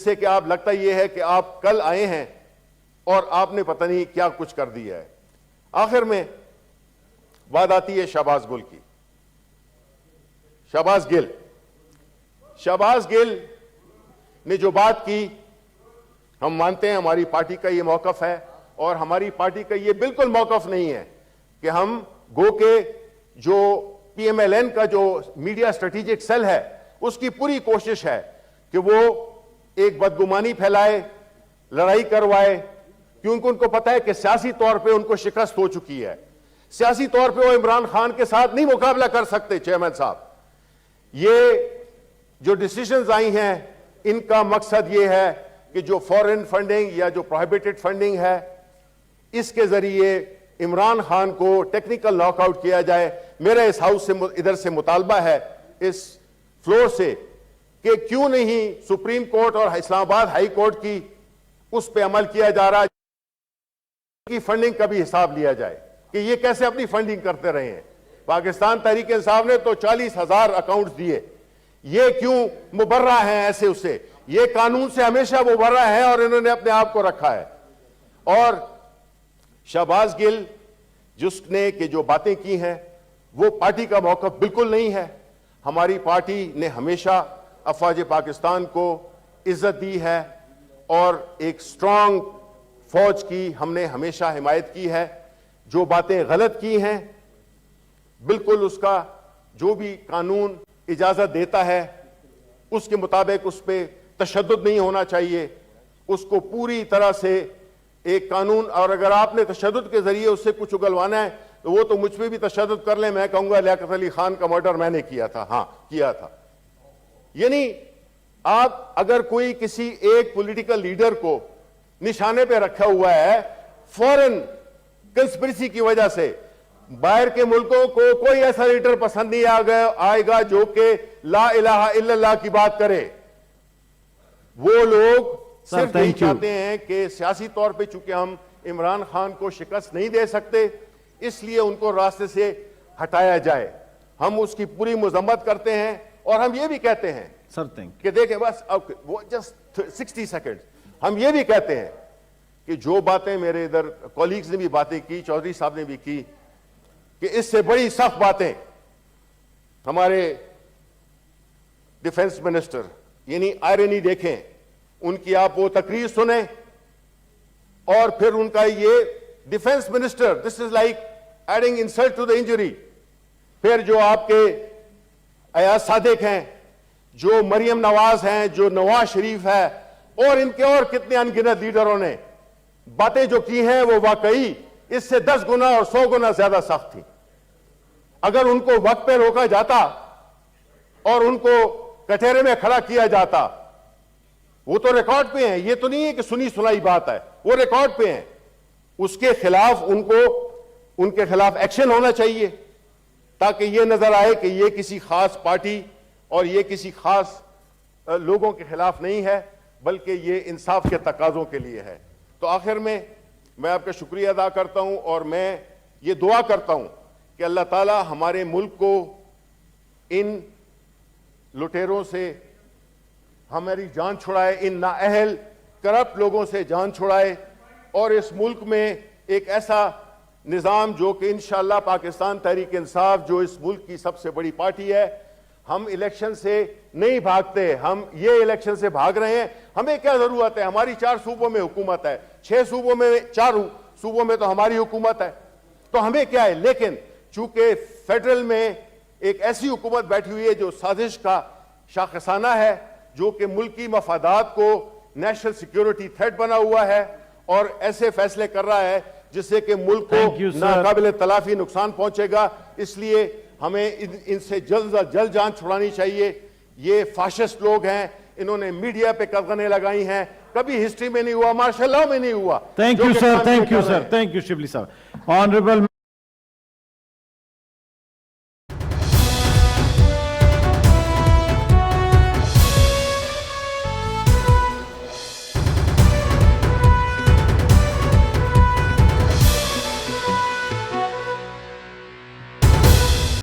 से कि आप लगता यह है कि आप कल आए हैं और आपने पता नहीं क्या कुछ कर दिया है। आखिर में बात आती है शहबाज गुल की। शहबाज गिल ने जो बात की, हम मानते हैं हमारी पार्टी का यह मौकफ है और हमारी पार्टी का यह बिल्कुल मौकफ नहीं है कि हम गो के जो PMLN का जो मीडिया स्ट्रेटेजिक सेल है उसकी पूरी कोशिश है कि वो एक बदगुमानी फैलाए, लड़ाई करवाए, क्योंकि उनको पता है कि सियासी तौर पे उनको शिकस्त हो चुकी है। सियासी तौर पे वो इमरान खान के साथ नहीं मुकाबला कर सकते। चेयरमैन साहब, ये जो डिसीजंस आई हैं इनका मकसद ये है कि जो फॉरेन फंडिंग या जो प्रोहिबिटेड फंडिंग है इसके जरिए इमरान खान को टेक्निकल नॉकआउट किया जाए। मेरा इस हाउस से इधर से मुतालबा है, इस फ्लोर से, कि क्यों नहीं सुप्रीम कोर्ट और इस्लामाबाद हाई कोर्ट की उस पर अमल किया जा रहा कि फंडिंग का भी हिसाब लिया जाए कि ये कैसे अपनी फंडिंग करते रहे हैं। पाकिस्तान तहरीक इंसाफ ने तो 40,000 अकाउंट्स दिए, ये क्यों मुबर्रा है ऐसे उससे? ये कानून से हमेशा मुबर्रा है और इन्होंने अपने आप को रखा है। और शहबाज गिल जिसने कि जो बातें की हैं वो पार्टी का मौकफ बिल्कुल नहीं है। हमारी पार्टी ने हमेशा अफवाज पाकिस्तान को इज्जत दी है और एक स्ट्रांग फौज की हमने हमेशा हिमायत की है। जो बातें गलत की हैं बिल्कुल उसका जो भी कानून इजाजत देता है उसके मुताबिक उस पर तशद्दुद नहीं होना चाहिए, उसको पूरी तरह से एक कानून, और अगर आपने तशद्दुद के जरिए उससे कुछ उगलवाना है तो वो तो मुझ पे भी तशद्दुद कर ले, मैं कहूंगा लियाकत अली खान का मर्डर मैंने किया था, हां किया था। यानी आप अगर कोई किसी एक पॉलिटिकल लीडर को निशाने पे रखा हुआ है फॉरेन कंस्पिरेसी की वजह से, बाहर के मुल्कों को कोई ऐसा लीडर पसंद नहीं आएगा जो कि ला इलाहा इल्लल्लाह की बात करे। वो लोग सिर्फ यही चाहते हैं कि सियासी तौर पे चूंकि हम इमरान खान को शिकस्त नहीं दे सकते इसलिए उनको रास्ते से हटाया जाए। हम उसकी पूरी मजम्मत करते हैं और हम ये भी कहते हैं कि देखें बस अब वो जस्ट 60 सेकेंड, हम ये भी कहते हैं कि जो बातें मेरे इधर कॉलीग्स ने भी बातें की, चौधरी साहब ने भी की, कि इससे बड़ी सख्त बातें हमारे डिफेंस मिनिस्टर, यानी आयरनी देखें उनकी, आप वो तकरीर सुने और फिर उनका ये defence minister, this is like adding insult to the injury. फिर जो आपके अयाज सादिक हैं, जो मरियम नवाज हैं, जो नवाज शरीफ है और इनके और कितने अनगिनत लीडरों ने बातें जो की हैं वो वाकई इससे 10 गुना और 100 गुना ज्यादा सख्त थी। अगर उनको वक्त पे रोका जाता और उनको कटहरे में खड़ा किया जाता, वो तो रिकॉर्ड पे हैं, ये तो नहीं है कि सुनी सुनाई बात है, वो रिकॉर्ड पे हैं, उसके खिलाफ उनके खिलाफ एक्शन होना चाहिए ताकि ये नजर आए कि ये किसी खास पार्टी और ये किसी खास लोगों के खिलाफ नहीं है बल्कि ये इंसाफ के तकाजों के लिए है। तो आखिर में मैं आपका शुक्रिया अदा करता हूं और मैं ये दुआ करता हूं कि अल्लाह ताला हमारे मुल्क को इन लुटेरों से हमारी जान छुड़ाए, इन नाअहल करप्ट लोगों से जान छुड़ाए और इस मुल्क में एक ऐसा निज़ाम जो कि इंशाअल्लाह पाकिस्तान तहरीक इंसाफ जो इस मुल्क की सबसे बड़ी पार्टी है, हम इलेक्शन से नहीं भागते, हम ये इलेक्शन से भाग रहे हैं। हमें क्या जरूरत है, हमारी 4 सूबों में हुकूमत है, 6 सूबों में, 4 सूबों में तो हमारी हुकूमत है, तो हमें क्या है। लेकिन चूंकि फेडरल में एक ऐसी हुकूमत बैठी हुई है जो साजिश का शाखसाना है, जो कि मुल्की मफादात को नेशनल सिक्योरिटी थ्रेट बना हुआ है और ऐसे फैसले कर रहा है जिससे कि मुल्क को नाकाबिल तलाफी नुकसान पहुंचेगा। इसलिए हमें इनसे जल्द से जल्द जान छुड़ानी चाहिए। ये फाशिस्ट लोग हैं, इन्होंने मीडिया पे कदगने लगाई हैं, कभी हिस्ट्री में नहीं हुआ, मार्शल लॉ में नहीं हुआ। Thank you sir, thank you sir, thank you Shibli साहब। ऑनरेबल